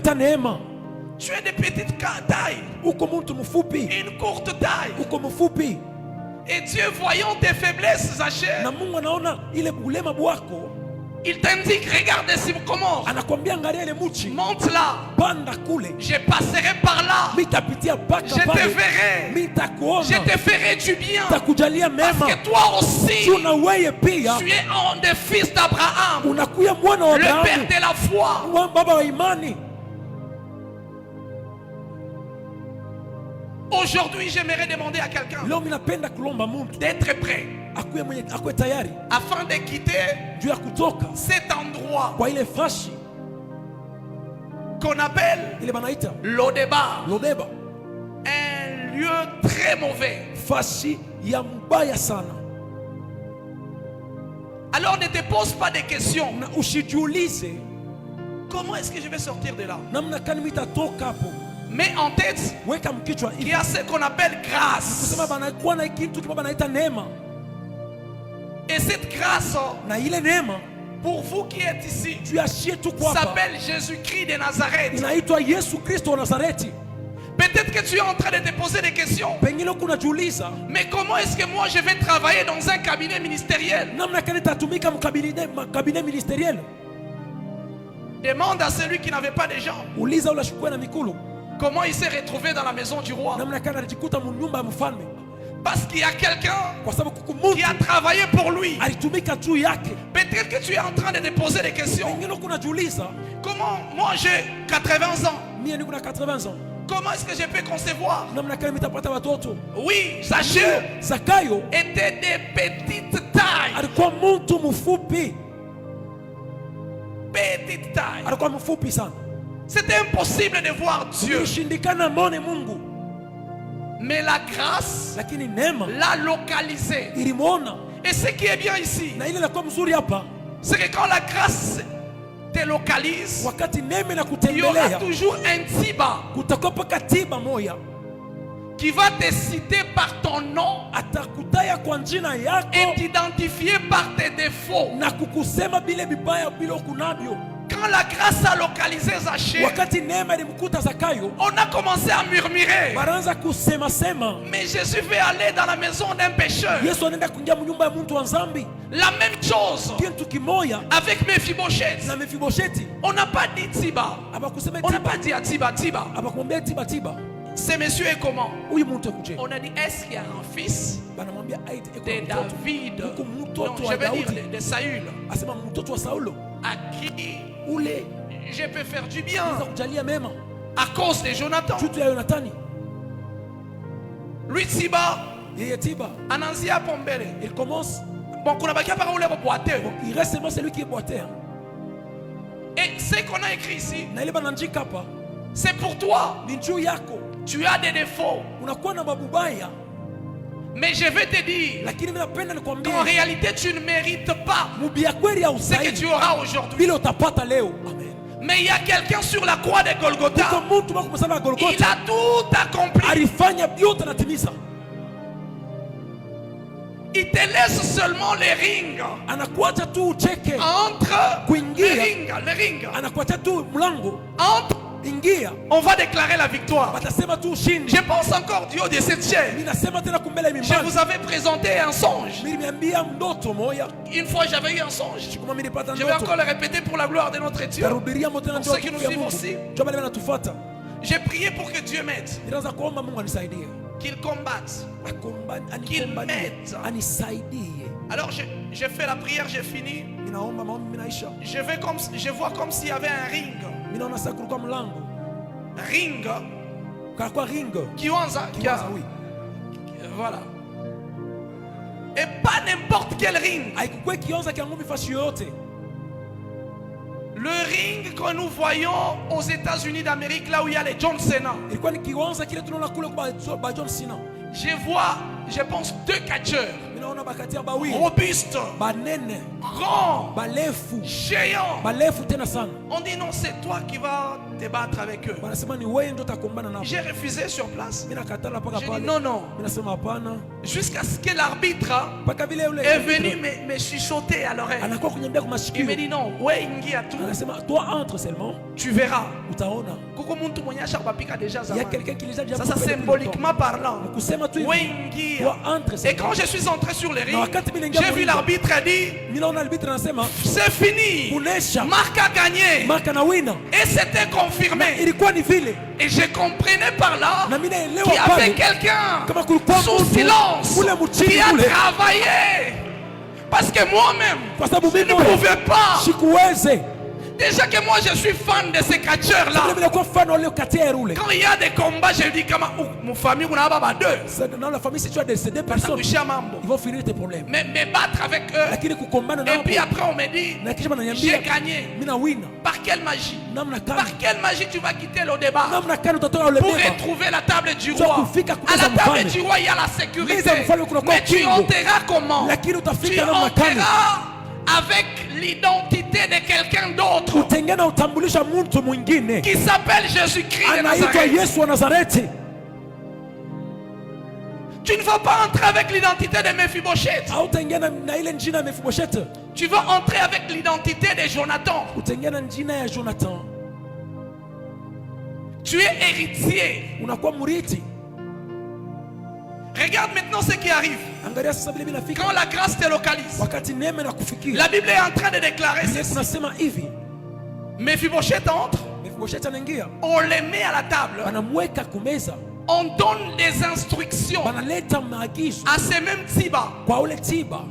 banaita neema. Tu es de petite taille, Uko mtu mfupi. une courte taille. Uko mfupi. Et Dieu, voyant tes faiblesses, Zaché, Na Mungu anaona ile ulema bwako. il t'indique, regarde ici comment. Anakwambia angalia ile muchi. Monte là. Panda kule. Je passerai par là. Mitapitia paka Je te pale. verrai. Mitakuona. Je te ferai du bien. Takujalia Parce mema. que toi aussi, Tuna weye pia. tu es un des fils d'Abraham, Unakuya mwana wa le père Abrahamu. de la foi. Baba wa imani. Aujourd'hui, j'aimerais demander à quelqu'un Leo minapenda kulomba mtu d'être prêt akuwe tayari afin de quitter juu ya kutoka cet endroit kwa ile fashi qu'on appelle ile banaita Lodeba, Lodeba, un lieu très mauvais. fashi ya mbaya sana. Alors ne te pose pas de questions. Na ushijiulize Comment est-ce que je vais sortir de là? namna kani mitatoka hapo. Mets en tête Weka mkichwa qu'il y hivi a ce qu'on appelle grâce. kusema banakuwa na kitu kibaba banaita neema, Et cette grâce, na ile neema pour vous qui êtes ici, juu ya shie tu kwa hapa s'appelle Jésus-Christ de Nazareth. inaitwa Yesu Kristo wa Nazareti. Peut-être que tu es en train de te poser des questions. Pengine kunajiuliza Mais comment est-ce que moi je vais travailler dans un cabinet ministériel? namna kani tatumika mkabine ministeriel. Demande à celui qui n'avait pas de gens Uliza ule shukwe na mikulu comment il s'est retrouvé dans la maison du roi. namna kani alijikuta mnyumba ya mfalme, Parce qu'il y a quelqu'un kwa sababu kuku qui mtu a travaillé pour lui. alitumika juu yake. Peut-être que tu es en train de te poser des questions. Pengine kunajiuliza Comment moi j'ai 80 ans? mimi niko na 80 ans, Comment est-ce que je peux concevoir? namna kani mitapata watoto? Oui, sachez, Zakayo était de petite taille. alikuwa mtu mfupi, Petite taille. alikuwa mfupi sana. C'était impossible de voir Dieu. Ilishindikana mbone Mungu, Mais la grâce lakini neema l'a localisé. ilimwona. Et ce qui est bien ici, Na ile ilikuwa mzuri hapa, c'est que quand la grâce te localise, wakati neema il y aura inakutembelea toujours un tiba kutakuwa paka tiba moya qui va te citer par ton nom atakutaya kwa jina et yako t'identifier par tes défauts. na kukusema bile bibaya bila kunavyo. Quand la grâce a localisé Zaché, Wakati neema ilimkuta Zakayo, on a commencé à murmurer. wanaanza kusema sema Mais Jésus veut aller dans la maison d'un pécheur. Yesu anaenda kuingia mnyumba ya mtu wa dhambi. La même chose Kitu kimoya avec Mephibosheth. na Mefibosheti, On n'a pas dit Tiba. abakusema On n'a tiba, pas dit à Tiba, Tiba. abakumwambia tiba tiba. Ce monsieur est comment? Huyu mtu akuje, On a dit, est-ce qu'il y a un fils banamwambia aite eko de mtoto. David? Huku Non, mtoto je wa veux dire Daudi, de Saül. asema mtoto wa Saulo, À qui ule je peux faire du bien anaweza kujalia mema à cause de Jonathan. jutu ya Yonatani. Lui Tiba, Yeye tiba, Ananzia Pombele. il commence, Bon, qu'on a baqué par où les boiteux. il reste seulement celui qui est boiteur. Et ce qu'on a écrit ici, Na ile banandika hapa c'est pour toi. ni juu yako, Tu as des défauts. unakuwa na babubaya, Mais je vais te dire lakini mimi napenda nikwambie qu'en réalité, tu ne mérites pas mubia kweli ya ce que usaidi tu auras aujourd'hui. bila utapata leo. Amen. Mais il y a quelqu'un sur la croix de Kuko Golgotha. mtu wako msalaba wa Il Golgotha a tout accompli. alifanya vyote anatimiza. Il te laisse seulement les rings Anakuacha tu ucheke, entre Kuingia. les rings. anakuacha tu mlango, Entre, ingia, on va déclarer la victoire. watasema tu ushindi. Je pense encore du haut de cette chair. Mimi nasema tena kumbele Je mimbali, vous avais présenté un songe. mimi nimeambia ndoto moya, Une fois, j'avais eu un songe. kama mimi nilipata Je vais ndoto, encore le répéter pour la gloire de notre Dieu. tarudiria moto tena Pour ceux qui ndoto nous ya suivent Mungu. aussi. Njoo bale wanatufuata, J'ai prié pour que Dieu m'aide, nilianza kuomba Mungu anisaidie, qu'il combatte. Qu'il anikombanie, m'aide. anisaidie. Alors, j'ai fait la prière, j'ai fini. Ninaomba maombi minaisha, Je vois comme s'il y avait un ring. mimi naona sasa kulikuwa mlango, Ring. kwa ring Kiwanza. kiwaza, oui, Voilà. Et pas n'importe quel ring. haikuwa kionza kia ngumi fashi yoyote. Le ring que nous voyons aux États-Unis d'Amérique, là où il y a les John Cena. Ilikuwa ni kiwanza kile tunaona kule kwa John Cena. Je vois, je pense, 2 catcheurs. Mimi naona bakatia bawili, Robustes, banene, grands, balefu, géants. balefu tena sana. On dit non, c'est toi qui vas te battre avec eux. Wanasema ni wewe ndio utakumbana nao. J'ai refusé sur place. Mimi nakatala paka J'ai dit pale. non, non. Mimi nasema hapana. Jusqu'à ce que l'arbitre Paka vile yule est venu me chuchoter à l'oreille. anakuwa kunyambia kwa Il masikio. me dit non, ouais, ingia tu. Anasema toi entre seulement, Tu verras. utaona. Kuko muntu mwenye ashakupika déjà Il y a zamani. quelqu'un qui les a déjà Ça coupés depuis symboliquement parlant. longtemps. Kusema tu Ouais, hivi. ingia. Toi entre Et seulement. quand je suis entré sur le ring, J'ai j'ai vu l'arbitre dit Mimi naona arbitre anasema c'est fini. kunesha. Marc a gagné. Maka na wina. Et c'était confirmé. Ilikuwa ni vile. Et je comprenais par là Na mimi naelewa qu'il y avait pale. quelqu'un Kama kulikuwa sous mtu silence kule mchini qui a kule. travaillé. Parce que moi-même, Kwa sababu je mimi ne pouvais pas. sikuweze. Déjà que moi je suis fan de ces catcheurs-là. Vile vile kwa mfano leo kati ya ule. Quand il y a des combats, je dis comment mon famille, on a pas deux. Dans la famille si tu as décédé personnes, Toucher à mambo. ils vont finir tes problèmes. Mais me battre avec eux. Lakini kukombana Et nao. puis après on me dit, Na kisha j'ai bananiambia gagné. mimi na wina. Par quelle magie? Namna Par kani? quelle magie tu vas quitter le débat Namna kani utatoka ule pour beba? retrouver la table du Sio roi? kufika À kukaza la table mfalme. du roi, il y a la sécurité. Meza mfalme kuna kwa Mais tu kingo. enterras comment? Lakini Tu utafika namna kani? enterras avec l'identité de quelqu'un d'autre Utengana na utambulisha mtu mwingine. qui s'appelle Jésus-Christ de Anaitwa Nazareth. Yesu wa Nazareti. Tu ne vas pas entrer avec l'identité de Mephibosheth. Hautengana na ile njina ya Mefibosheth. Tu vas entrer avec l'identité de Jonathan. Utengana njina ya Jonathan. Tu es héritier. Unakuwa mrithi. Regarde maintenant ce qui arrive. Angalia sasa vile vinafika. Quand la grâce te localise, Wakati neema na kufikia. la Bible est en train de déclarer Biblia ceci. kunasema hivi. Mephibosheth entre, Mefibosheth anaingia. on le met à la table, Wanamweka kumeza. on donne des instructions Wanaleta maagizo à ce même Tiba. kwa ule Tiba.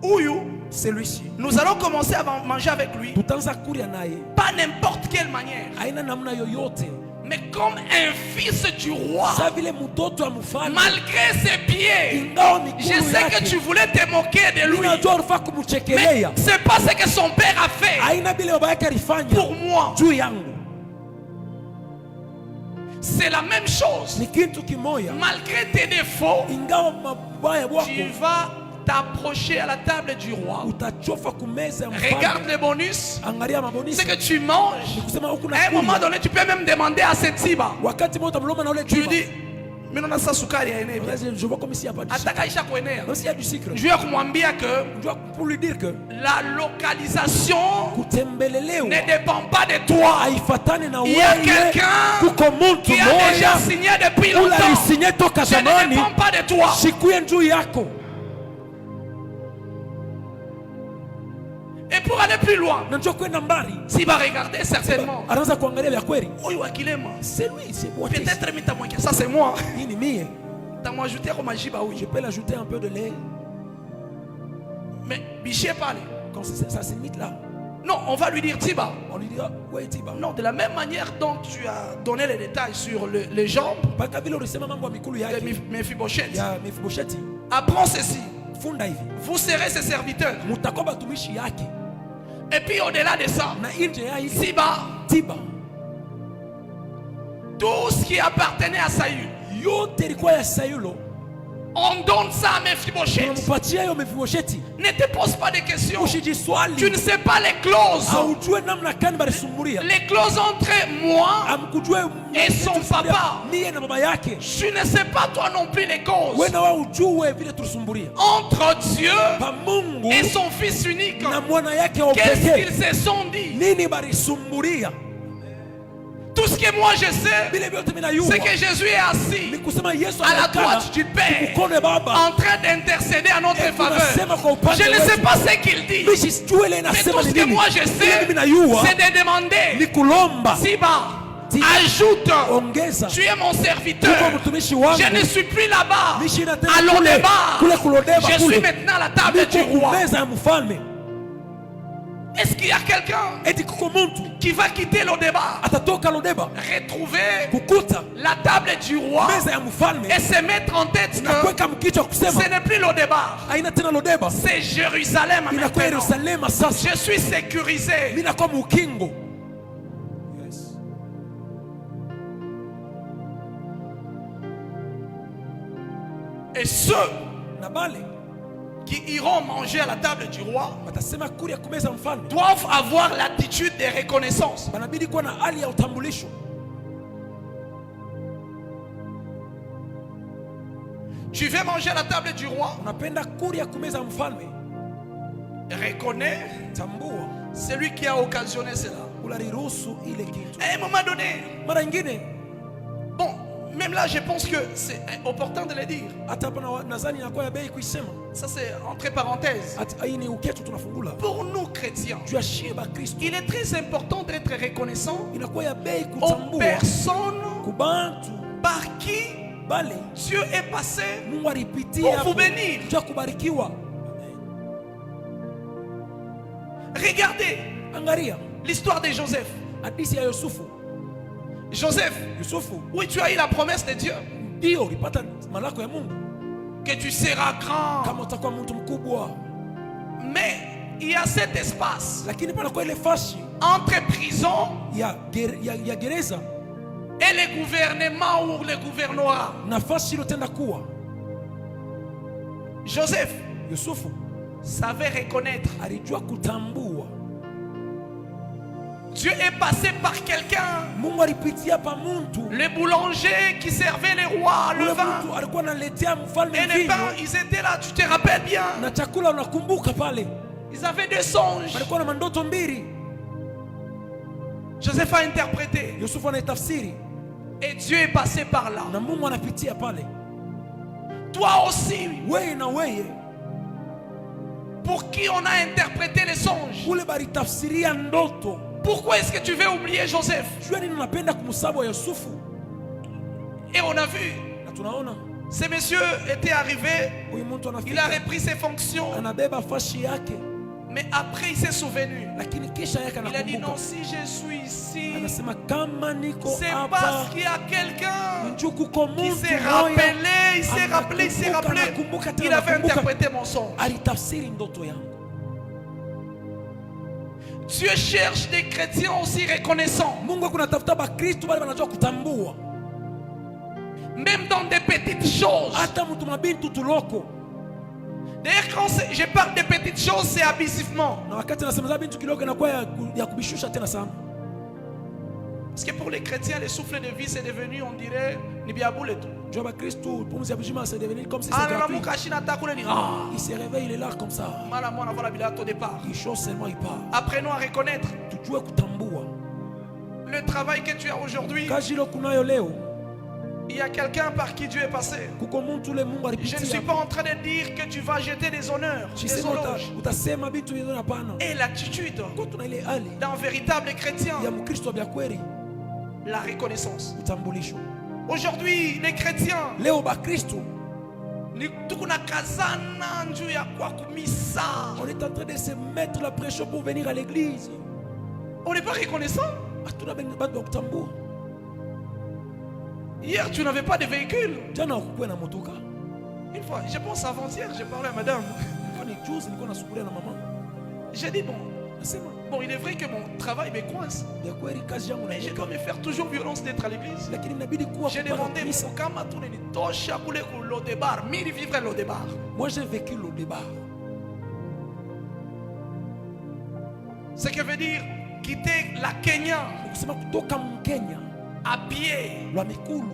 Huyu, Celui-ci. nous allons commencer à manger avec lui, Tutaanza kulia naye. pas n'importe quelle manière, Haina namna yoyote. mais comme un fils du roi. Sasa vile mtoto wa mfalme. Malgré ses pieds, Ingawa miguu je sais que yake. tu voulais te moquer de lui, Unajua unafaa mais kumchekelea. c'est pas ce que son père a fait Haina vile baba yake alifanya pour moi. juu yangu. C'est la même chose. Ni kitu kimoya. Malgré tes défauts, Ingawa mabaya tu wako vas t'approcher à la table du roi. utachofa kumeza ya Regarde mfalme. les bonus. Angalia mabonisi. Ce que tu manges, Kusema huku à un moment na donné, tu peux même demander à cette Tiba. wakati mmoja utamloma na ule Tu lui Tiba. dis, mais non, ça sukari ya eneo. Je vois comme s'il n'y a pas de sucre. Atakaisha kuenea. Même s'il y a du sucre. Je vais kumwambia que Je dois pour lui dire que la localisation kutembelelewa ne dépend pas de toi. haifatani na Il y a wewe. quelqu'un Kuko mtu qui a déjà mmoja signé depuis ule longtemps. alisinye toka Je ne zamani. dépends pas de toi. Sikuye juu yako. Et pour aller plus loin, Na njoo kwenda mbali. s'il va regarder certainement, Anaanza kuangalia vya kweli. Oyo akilema. C'est lui, c'est moi. Peut-être mitamweka. Ça c'est moi. Hii ni mie. T'as ajouté comme majiba Je oui. peux l'ajouter un peu de lait. Mais biché parle. Quand ça s'imite là, Non, on va lui dire Tiba. on lui dira, ouais Tiba. Non, de la même manière dont tu as donné les détails sur les jambes Paka vile ulisema mambo ya mikulu de yake Mephibosheth. ya Mefibosheti. Apprends ceci. Funda hivi. Vous serez ses serviteurs. Mutakuwa batumishi yake. Et puis au-delà de ça, Na nje ya hivi Tiba, Tiba. tout ce qui appartenait à Saül, Yote ilikuwa ya Saulo. on donne ça à Mephibosheth. Tunampatia hiyo Mefibosheti. Ne te pose pas de questions. Tu Usijiswali. ne sais pas les clauses. Haujue namna gani balisumbulia. Les clauses entre moi, Amkujue Et son papa. Mie na baba yake. tu ne sais pas toi non plus les causes. Wewe na wewe ujue vile tulisumbulia. Entre Dieu Pa Mungu et son Fils unique, na mwana yake wa qu'est-ce pekee. qu'ils se sont dit? Nini balisumbulia? Tout ce que moi je sais, Vile vyote mimi najua. c'est que Jésus est assis Ni kusema Yesu à la anakaa droite du Père, mkono baba. en train d'intercéder à notre faveur. Tunasema kwa upande Je ne sais wetu. pas ce qu'il dit, Mimi sijui ile mais inasema tout ce ni que nini. moi je Ile sais, mimi najua c'est de demander. ni kulomba. Siba, Tiba. ajoute, Ongeza. tu es mon serviteur. Uko mtumishi wangu. Je ne suis plus là-bas, Mimi sina tena à kule. l'Odeba. Kule kulodeba Je kule. suis maintenant à la table du Niko roi. kumeza ya mfalme. Est-ce qu'il y a quelqu'un Eti kuko mtu qui va quitter l'Odeba, atatoka lodeba retrouver kukuta la table du roi meza ya mfalme et se mettre en tête na que kuweka mkichwa kusema ce n'est plus l'Odeba, haina tena lodeba, c'est Jérusalem inakuwa maintenant. Yerusalema sasa. Je suis sécurisé. Mimi nakuwa mukingo. Et ceux Na bale qui iront manger à la table du roi watasema kuri ya kumeza mfalme doivent avoir l'attitude de reconnaissance. wanabidi kuwa na hali ya utambulisho. Tu veux manger à la table du roi, Unapenda kuri ya kumeza mfalme, reconnais tambua celui qui a occasionné cela. ulariruhusu ile kitu. À un moment donné, Mara nyingine bon, même là je pense que c'est opportun de le dire. hata hapa nadhani inakuwa ya bei kuisema. Ça c'est entre parenthèses. Hata hii ni uketu tunafungula. Pour nous chrétiens, Juu ya shiba Kristo il est très important d'être reconnaissant inakuwa ya bei aux kutambua personnes kubantu par qui bali Dieu est passé Mungu alipitia pour hapo vous bénir. juu ya kubarikiwa. Regardez Angalia l'histoire de Joseph. hadithi ya Yusufu. Joseph, Yusufu oui, tu as eu la promesse de Dieu ndio ulipata malako ya Mungu que tu seras grand. kama utakuwa mtu mkubwa, Mais il y a cet espace lakini panakuwa ile fashi entre prison ya gereza et le gouvernement ou le gouvernorat. nafasi iliyotenda kuwa. Joseph Yusufu savait reconnaître. alijua kutambua. Dieu est passé par quelqu'un, Mungu alipitia pa mtu, le boulanger qui servait les rois, le ule vin mtu alikuwa analetea mfalme et le pain. mvinyo Ils étaient là, tu te rappelles bien. na chakula. Unakumbuka pale Ils avaient des songes. walikuwa na mandoto mbili. Joseph a interprété Yusufu anaitafsiri et Dieu est passé par là. na Mungu anapitia pale. Toi aussi, Weye na weye pour qui on a interprété les songes, ule balitafsiria ndoto. pourquoi est-ce que tu veux oublier Joseph? Jua nini unapenda kumsabu Yusufu? Et on a vu, Na tunaona ce monsieur était arrivé, huyu mtu il a anafika repris ses fonctions, anabeba fashi yake, mais après il s'est souvenu. lakini kisha yake Il a dit non, anakumbuka, si je suis ici, anasema kama niko c'est hapa parce qu'il y a quelqu'un njoo kuko qui mtu s'est moya rappelé, il s'est rappelé, il s'est rappelé. anakumbuka tena, Il avait anakumbuka. interprété mon songe. Alitafsiri ndoto yangu. Dieu cherche des chrétiens aussi reconnaissants, Mungu kunatafuta bakristo bali wanajua kutambua même dans des petites choses. hata mtu mabintu tuloko. D'ailleurs, quand je parle de petites choses, c'est abusivement. Na wakati nasemeza bintu kidogo inakuwa ya kubishusha tena sana. Parce que pour les chrétiens, le souffle de vie, c'est devenu, on dirait, Nibiaboul et tout. Jua bakristo pumzi ya bujima c'est devenu comme si Ah, c'est la gratuit. moukachina takule ni. Ah, Il se réveille, il est là comme ça. malamon avant la bilato au départ. Il chose seulement il part. Apprenons à reconnaître Tujue kutambua. le travail que tu as aujourd'hui. Kazi ile kunayo leo Il y a quelqu'un par qui Dieu est passé. kuko mtu ule Mungu Je ne suis alipitia. pas en train de dire que tu vas jeter des honneurs, des Sisema éloges. utasema vitu hivyo, hapana. Et l'attitude Kwa tuna ile hali d'un véritable chrétien, ya Mkristo bya kweli, la reconnaissance. utambulisho. Aujourd'hui, les chrétiens, Leo bakristo ni tukuna kazana njuu ya kwa kumisa. on est en train de se mettre la pression pour venir à l'église. On n'est pas reconnaissant. Hatuna bado ba kutambua. Hier, tu n'avais pas de véhicule. Jana ukuwe na motoka. Une fois, je pense avant-hier, j'ai parlé à madame. Kwani juzi nilikuwa nasukulia na mama. J'ai dit, bon, Nasema il est vrai que mon travail me coince. bya kweli kazi yangu Mais je dois na me faire toujours violence d'être à l'église. lakini inabidi kuwa J'ai kupanda demandé, kanisa. kama tu ne tosha kule ku Lodebar, mili vivre Lodebar. Moi j'ai vécu le débat. Ce que veut dire quitter la Kenya Kusema kutoka Mkenya à pied. lwa mikulu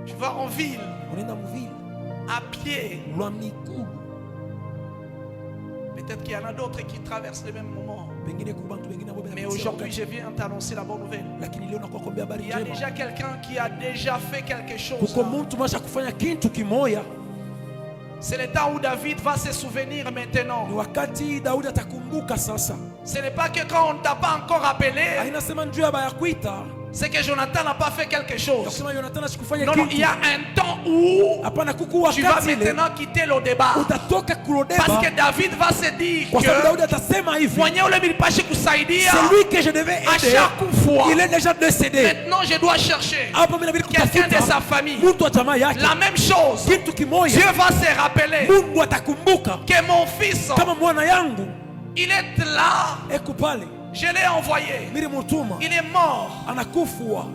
Tu vas en ville unaenda mvili à pied. lwa mikulu. Peut-être qu'il y en a d'autres qui traversent le même moment. Pengine kubantu wengine ambao Mais wanapitia aujourd'hui, wakati. je viens t'annoncer la bonne nouvelle. Lakini leo nakuwa kwambia habari Il y a njema. déjà quelqu'un qui a déjà fait quelque chose. Kuko mtu masha kufanya kitu kimoya. C'est le temps où David va se souvenir maintenant. Ni wakati Daudi atakumbuka sasa. Ce n'est pas que quand on ne t'a pas encore appelé, Hainasema njoo ya baya kuita. c'est que Jonathan n'a pas fait quelque chose. Kusema Jonathan asikufanya Non, non, il y kitu. a un temps où Hapana kuku tu vas wakati ile maintenant quitter le débat. utatoka Parce kulodeba. que David va se dire Kwa sababu que Daudi atasema hivi. mwenye ule milipashi kusaidia C'est lui que je devais à aider. chaque fois. Il est déjà décédé. Maintenant, je dois chercher Hapa mimi inabidi quelqu'un de sa kutafuta famille. mtu wa jamaa yake. La même chose. Kitu kimoja. Dieu va se rappeler Mungu atakumbuka que mon fils, kama mwana yangu il est là. eko pale. Je l'ai envoyé. Mimi mutuma Il est mort. anakufwa.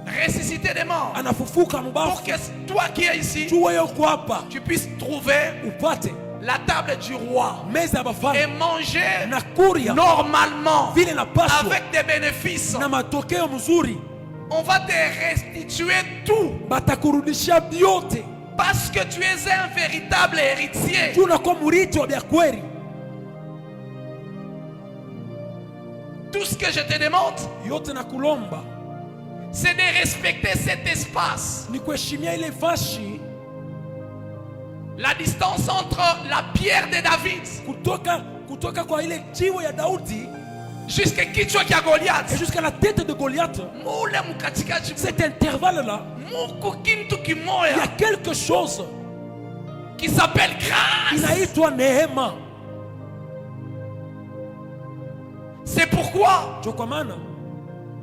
ressusciter des morts. anafufuka Pour mubafu. que toi qui es ici, Jua yuko hapa tu puisses trouver upate la table du roi meza ya et bafalme manger na kuria normalement vile napaswa avec des bénéfices. na matokeo mzuri. On va te restituer tout Batakurudishia vyote. parce que tu es un véritable héritier. Juu unakuwa murithi wa vya kweli. Tout ce que je te demande, Yote na kulomba c'est de respecter cet espace. ni kuheshimia ile fashi La distance entre la pierre de David kutoka kwa ile jiwe ya Daudi jusqu'à kichwa kia Goliath. et jusqu'à la tête de Goliath. Mule mukatikati Cet intervalle-là, muko kintu il y a kimoya quelque chose qui s'appelle grâce. inaitwa neema. C'est pourquoi Ndio kwa maana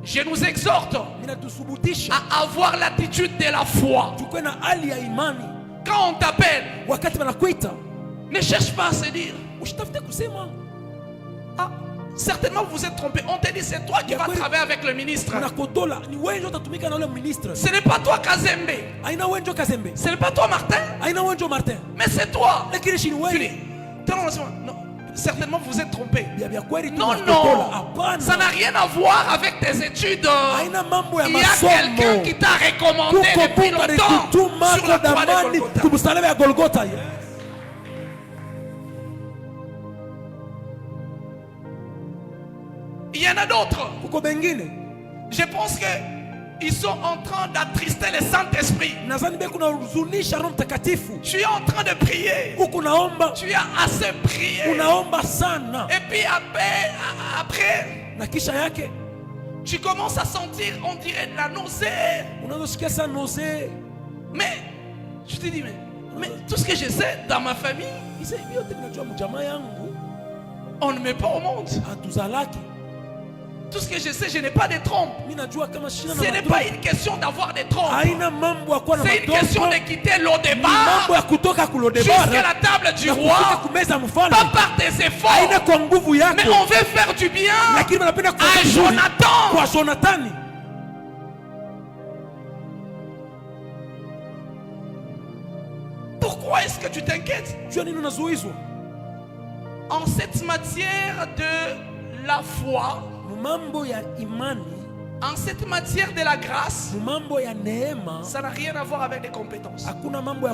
je nous exhorte inatusubutisha à avoir l'attitude de la foi. tukue na hali ya imani. Quand on t'appelle, Wakati wanakuita ne cherche pas à se dire usitafute kusema ah, certainement vous êtes trompé. On te dit c'est toi qui vas travailler avec le ministre. unakodola ni wewe ndio utatumika na ule ministre. Ce n'est pas toi Kazembe. Aina wewe ndio Kazembe. Ce n'est pas toi Martin. Aina wewe ndio Martin. Mais c'est toi. Lakini shi ni Tu dis, wewe. non, certainement vous êtes trompé. Bia kweli tu Non, unakodola. non. Hapana. Ça n'a rien à voir avec tes études. Aina mambo ya Il y a quelqu'un masomo. qui t'a recommandé Kuko depuis Mungu longtemps alikutuma sur la kwa croix de damani Golgotha. kumsalaba ya Golgotha. Il y en a d'autres. Kuko bengine. Je pense que ils sont en train d'attrister le Saint-Esprit. Nadhani beko na huzunisha Roho Mtakatifu. Tu es en train de prier. Huko naomba, Tu as assez prié. unaomba sana. Et puis après, Na kisha yake tu commences à sentir, on dirait, de la nausée. unazosikia sana nausea. Mais je te dis, mais tout ce que je sais dans ma famille, Isa hivi yote ninajua mjamaa yangu on ne met pas au monde. atuzalaki. Tout ce que je sais, je n'ai pas de trompe. Mimi najua kama shina Ce na n'est matrompe. pas une question d'avoir des trompes. Haina mambo ya kuwa na C'est une question matrompe. de quitter l'eau de Ni mambo bar ya kutoka kulodebara jusqu'à la table du na kufika roi. kumeza mfalme. Pas par tes Haina efforts. kwa nguvu yako. Mais on veut faire du bien Lakini wanapenda à kufanya vizuri Jonathan. kwa Jonathani. Pourquoi est-ce que tu t'inquiètes? Jua nini unazuizwa? En cette matière de la foi, Mambo ya imani, en cette matière de la grâce, mambo ya neema, ça n'a rien à voir avec les compétences. hakuna mambo ya